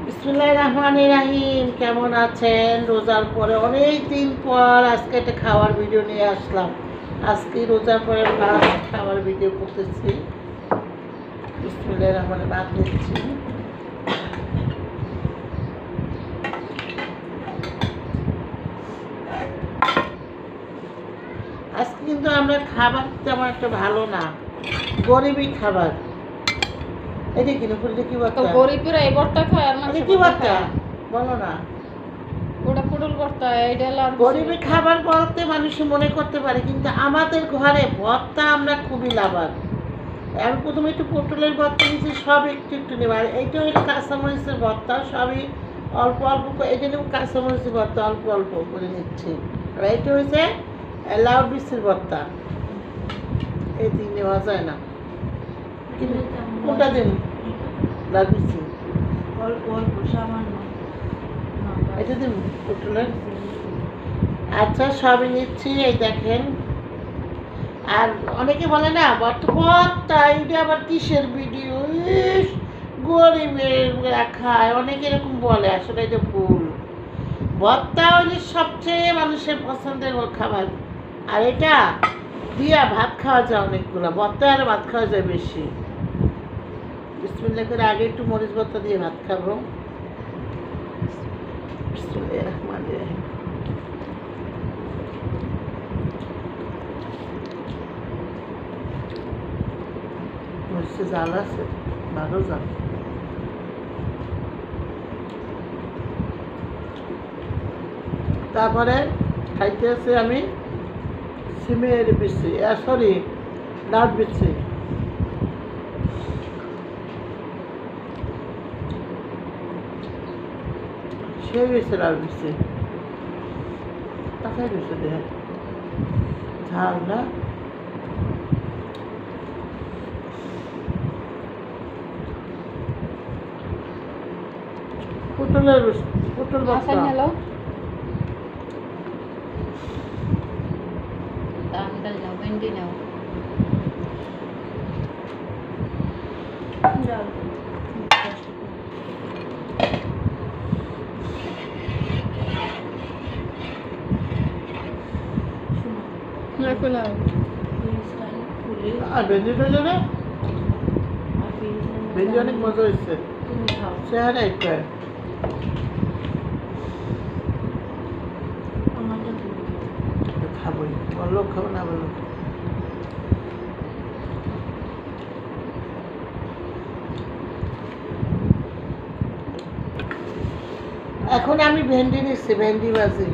বিসমিল্লাহির রহমানির রহিম। কেমন আছেন? রোজার পরে অনেক দিন পর আজকে একটা খাওয়ার ভিডিও নিয়ে আসলাম। আজকে রোজার পরে ভাত খাওয়ার ভিডিও করতেছি। বিসমিল্লাহির রহমানির ভাত নিচ্ছি। আজকে কিন্তু আমরা খাবার তেমন একটা ভালো না, গরিবই খাবার। এটা কি নুপুরিটা কি তো বার্তা? গরিবরা এই ভর্তা খায় আর মানুষ কি বার্তা বলো না। ওটা পটল ভর্তা এটা আর গরিবী খাবার বলতে মানুষ মনে করতে পারে, কিন্তু আমাদের ঘরে ভর্তা আমরা খুবই লাভার। আমি প্রথমে একটু পটলের ভর্তা নিয়েছি, সব একটু একটু নেব। আর এইটা হলো কাঁচামরিচের ভর্তা, সবই অল্প অল্প করে। এই জন্য কাঁচামরিচের ভর্তা অল্প অল্প করে নিচ্ছি। আর এইটা হয়েছে লাউ বিচির ভর্তা। এই তিন নেওয়া যায় না, কিন্তু কোনটা দিন লাউ বিচি অল্প অল্প সামান্য এটা দিন পটলের। আচ্ছা, সবই নিচ্ছি। এই দেখেন। আর অনেকে বলে না ভর্তা, এইটা আবার কিসের ভিডিও, গরিবের খায়, অনেকে এরকম বলে। আসলে এটা ভুল। ভর্তা হইলে সবচেয়ে মানুষের পছন্দের খাবার। আর এটা দিয়া ভাত খাওয়া যায় অনেকগুলো। ভর্তা আর ভাত খাওয়া যায় বেশি। বিসমিল্লাহ করে আগে একটু মরিচ ভর্তা দিয়ে ভাত খাবো। বিসমিল্লাহির রহমানির রহিম। মরিচে জাল আছে, ভালো জাল। তারপরে খাইতেছি আমি সিমের বিচি, সরি ডাল বিচি। সেই বিচি ডাল বিচি তাকাই দিচ্ছে দেহ ঝাল না। পটল ভর্তা। হ্যালো দামটা যাও ভেন্ডি নাও ডাল রাখলাম ফুলে আর ভেন্ডিটা জানে, আর ভেন্ডি অনেক মজা হয়েছে। তুমি খাও চেহারা একটা আমাদের খাবোই, বললো খাবো না বললো। এখন আমি ভেন্ডি নিচ্ছি, ভেন্ডি ভাজি।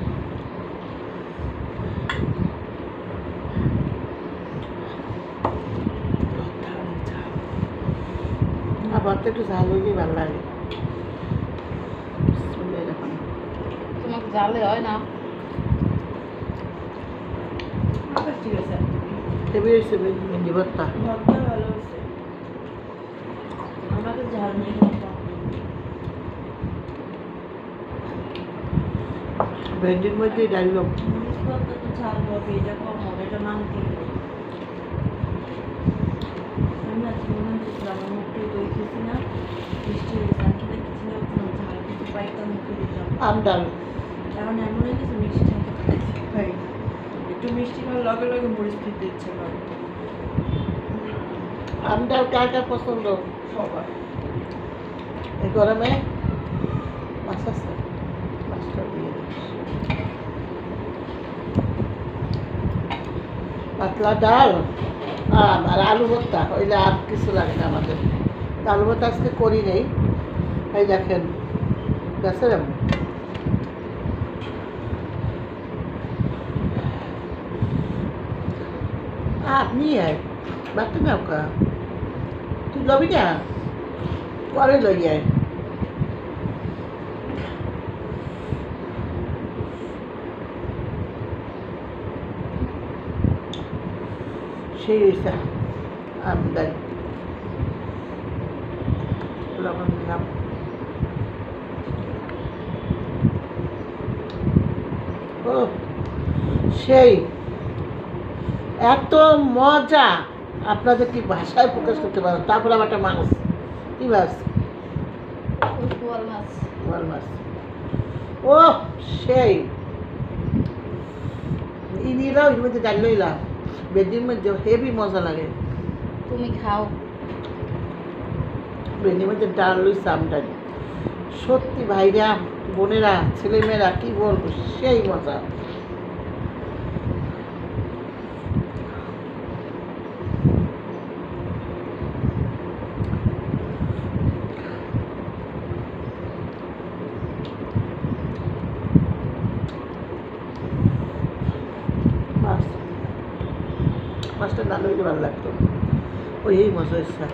আবার তো একটু ঝাল হলেই ভালো লাগে। বিসমিল্লাহির রহমানির রহিম। তোমাকে জালে হয় না আবার ঠিক আছে হেবি হয়েছে ভেন্ডি ভর্তা। ভর্তা ভালো হয়েছে আমাকে ঝাল নেই ভেন্ডির মধ্যে ডাইল মরিচ ভর্তা তো ঝাল হবে, এটা কম হবে, এটা মানতেই হবে। আমি আজকে মনে হচ্ছে আমার মুখে দই খেয়েছি না, বৃষ্টি হয়েছে, আমি খেতে কিছু না কোনো ঝাল কিছু পাইতাম মুখে দিতাম। আম ডাল। এখন এমন হয়ে গেছে মিষ্টি খাই, একটু মিষ্টি খাওয়ার লগে লগে মরিচ খেতে ইচ্ছে করে। আম ডাল কার কার পছন্দ? সবার এই গরমে মাছ আছে, মাছটা দিয়ে দিস। পাতলা ডাল আর আলু ভর্তা হইলে আর কিছু লাগে না আমাদের। আলু ভর্তা আজকে করি নেই। এই দেখেন গেছে আপনি বাড়তে নাও কা, তুই লবি না পরে লই আয়। সেই হয়েছে আমদানি লবণ দিলাম। ও সেই এত মজা, আপনাদের কি ভাষায় প্রকাশ করতে পারো। তারপরে আমার একটা মাছ, কি মাছ? বোয়াল মাছ। বোয়াল মাছ ও সেই ইনিলাও এর মধ্যে ডাল লইলাম বেদির মধ্যে হেভি মজা লাগে তুমি খাও। বেদির মধ্যে ডাল লইসাম ডাল সত্যি ভাইরা বোনেরা ছেলেমেয়েরা কি বলবো সেই মজা মাছ মাছটা না লইলে ভালো লাগতো ওই এই মজা ইচ্ছা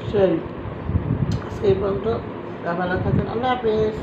সেই আজকে এই পর্যন্ত ভালো থাকেন আল্লাহ হাফেজ